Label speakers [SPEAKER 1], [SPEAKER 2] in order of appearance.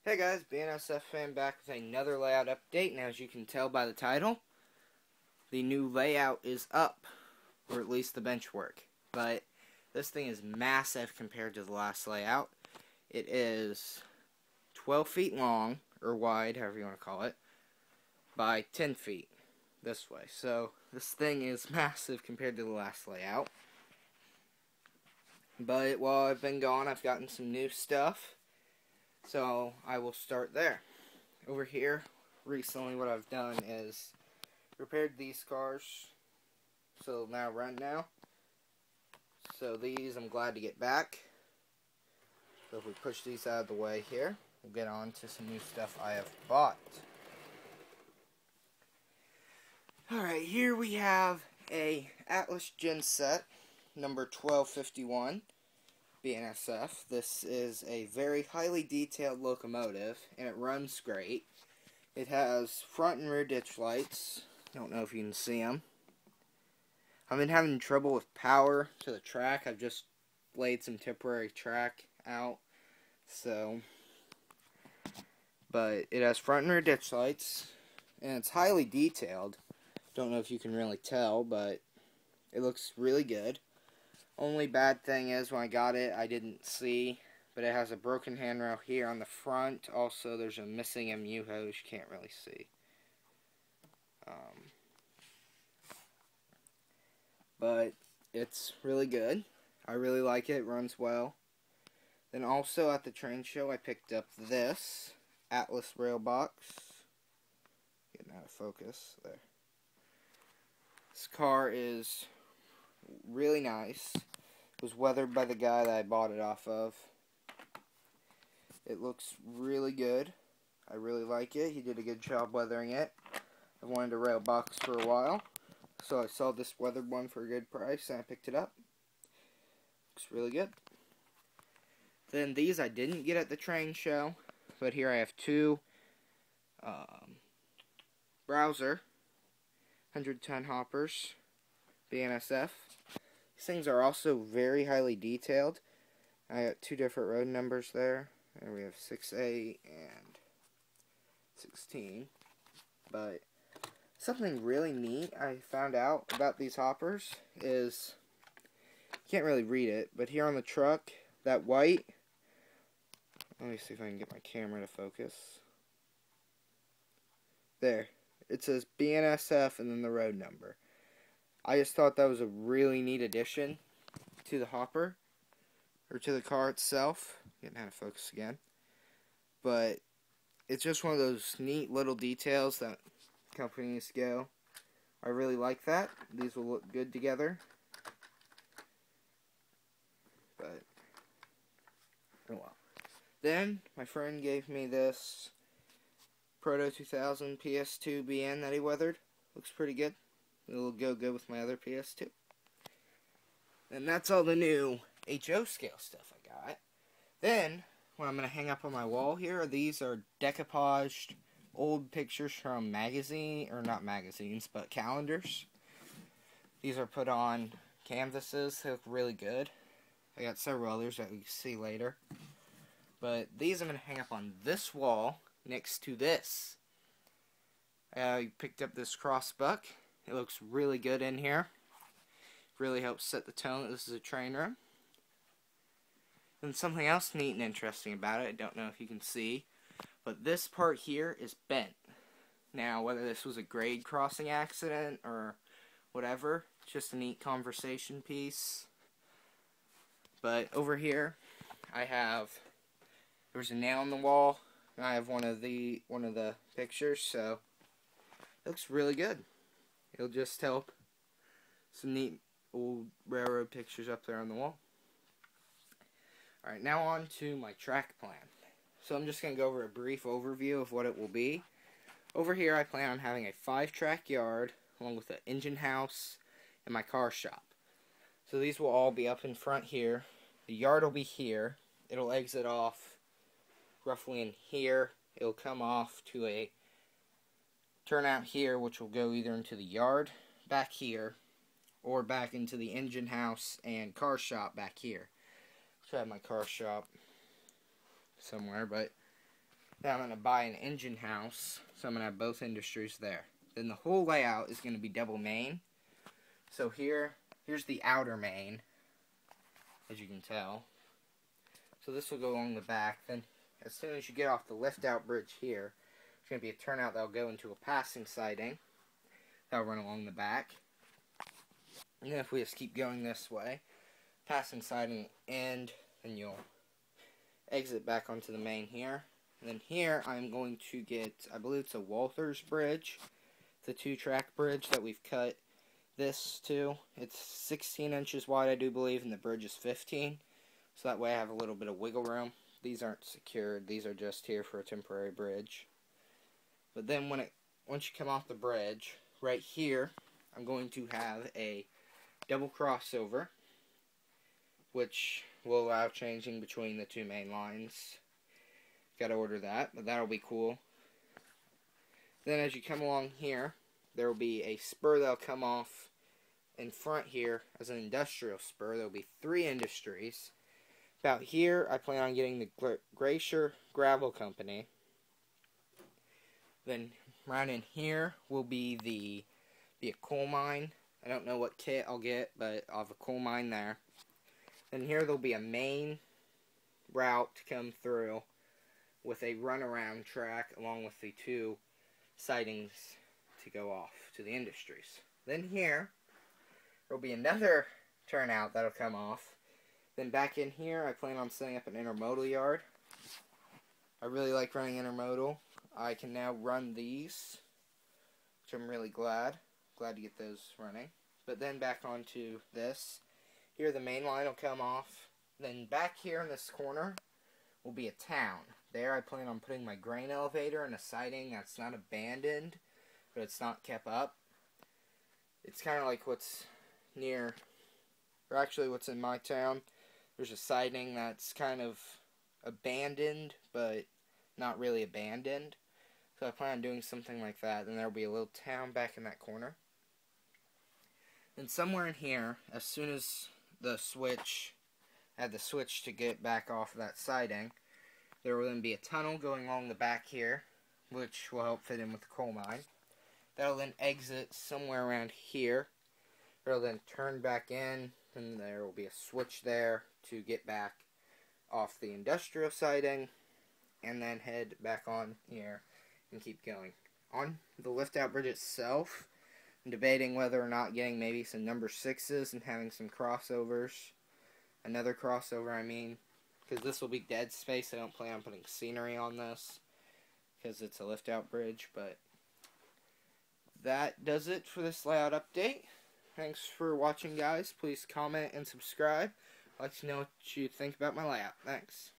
[SPEAKER 1] Hey guys, BNSF fan back with another layout update, and as you can tell by the title, the new layout is up, or at least the bench work. But this thing is massive compared to the last layout. It is 12 feet long, or wide, however you want to call it, by 10 feet this way. So this thing is massive compared to the last layout. But while I've been gone, I've gotten some new stuff. So I will start there. Over here, recently what I've done is repaired these cars, so they'll now run now. So these I'm glad to get back. So if we push these out of the way here, we'll get on to some new stuff I have bought. Alright, here we have a Atlas Genset number 1251. BNSF. This is a very highly detailed locomotive, and it runs great. It has front and rear ditch lights. Don't know if you can see them. I've been having trouble with power to the track. I've just laid some temporary track out. But it has front and rear ditch lights, and it's highly detailed. Don't know if you can really tell, but it looks really good. Only bad thing is when I got it, I didn't see, but it has a broken handrail here on the front. Also, there's a missing MU hose you can't really see. But it's really good. I really like it. It runs well. Then also at the train show, I picked up this Atlas rail box. Getting out of focus there. This car is really nice. It was weathered by the guy that I bought it off of. It looks really good. I really like it. He did a good job weathering it. I wanted a rail box for a while, so I saw this weathered one for a good price and I picked it up. Looks really good. Then these I didn't get at the train show, but here I have two Browser 110 hoppers, BNSF. These things are also very highly detailed. I got two different road numbers there. And we have 6A and 16. But something really neat I found out about these hoppers is, you can't really read it, but here on the truck, that white, let me see if I can get my camera to focus. There. It says BNSF and then the road number. I just thought that was a really neat addition to the hopper, or to the car itself. Getting out of focus again. But it's just one of those neat little details that companies go. I really like that. These will look good together. But, oh well. Then, my friend gave me this Proto 2000 PS2 BN that he weathered. Looks pretty good. It'll go good with my other PS2. And that's all the new HO scale stuff I got. Then, what I'm going to hang up on my wall here, these are decoupaged old pictures from not magazines, but calendars. These are put on canvases. They look really good. I got several others that we can see later. But these I'm going to hang up on this wall next to this. I picked up this crossbuck. It looks really good in here. Really helps set the tone that this is a train room. And something else neat and interesting about it, I don't know if you can see, but this part here is bent. Now, whether this was a grade crossing accident or whatever, it's just a neat conversation piece. But over here, there's a nail in the wall, and I have one of the pictures, so it looks really good. It'll just help some neat old railroad pictures up there on the wall. Alright, now on to my track plan. So I'm just going to go over a brief overview of what it will be. Over here I plan on having a 5-track yard, along with an engine house and my car shop. So these will all be up in front here. The yard will be here. It'll exit off roughly in here. It'll come off to a turnout here, which will go either into the yard back here, or back into the engine house and car shop back here. I have my car shop somewhere, but Then I'm going to buy an engine house, so I'm going to have both industries there. Then the whole layout is going to be double main. So here's the outer main, as you can tell. So this will go along the back. Then as soon as you get off the lift-out bridge here, there's going to be a turnout that'll go into a passing siding. That'll run along the back. And then if we just keep going this way, passing siding end, then you'll exit back onto the main here. And then here I'm going to get, I believe it's a Walther's bridge. It's a 2-track bridge that we've cut this to. It's 16 inches wide, I do believe, and the bridge is 15. So that way I have a little bit of wiggle room. These aren't secured. These are just here for a temporary bridge. But then once you come off the bridge, right here, I'm going to have a double crossover, which will allow changing between the two main lines. Gotta order that, but that'll be cool. Then as you come along here, there will be a spur that'll come off in front here as an industrial spur. There will be 3 industries. About here, I plan on getting the Glacier Gravel Company. Then right in here will be a coal mine. I don't know what kit I'll get, but I'll have a coal mine there. Then here there'll be a main route to come through with a runaround track along with the 2 sidings to go off to the industries. Then here there'll be another turnout that'll come off. Then back in here I plan on setting up an intermodal yard. I really like running intermodal. I can now run these, which I'm really glad to get those running. But then back onto this. Here the main line will come off. Then back here in this corner will be a town. There I plan on putting my grain elevator and a siding that's not abandoned, but it's not kept up. It's kind of like what's near, or actually what's in my town. There's a siding that's kind of abandoned, but not really abandoned. So I plan on doing something like that. Then there will be a little town back in that corner. Then somewhere in here, as soon as the switch, I have the switch to get back off of that siding, there will then be a tunnel going along the back here, which will help fit in with the coal mine. That'll then exit somewhere around here. It'll then turn back in, and there will be a switch there to get back off the industrial siding, and then head back on here and keep going. On the lift-out bridge itself, I'm debating whether or not getting maybe some number 6s and having some crossovers. Another crossover, I mean. Because this will be dead space. I don't plan on putting scenery on this. Because it's a lift-out bridge. But that does it for this layout update. Thanks for watching, guys. Please comment and subscribe. I'd like to know what you think about my layout. Thanks.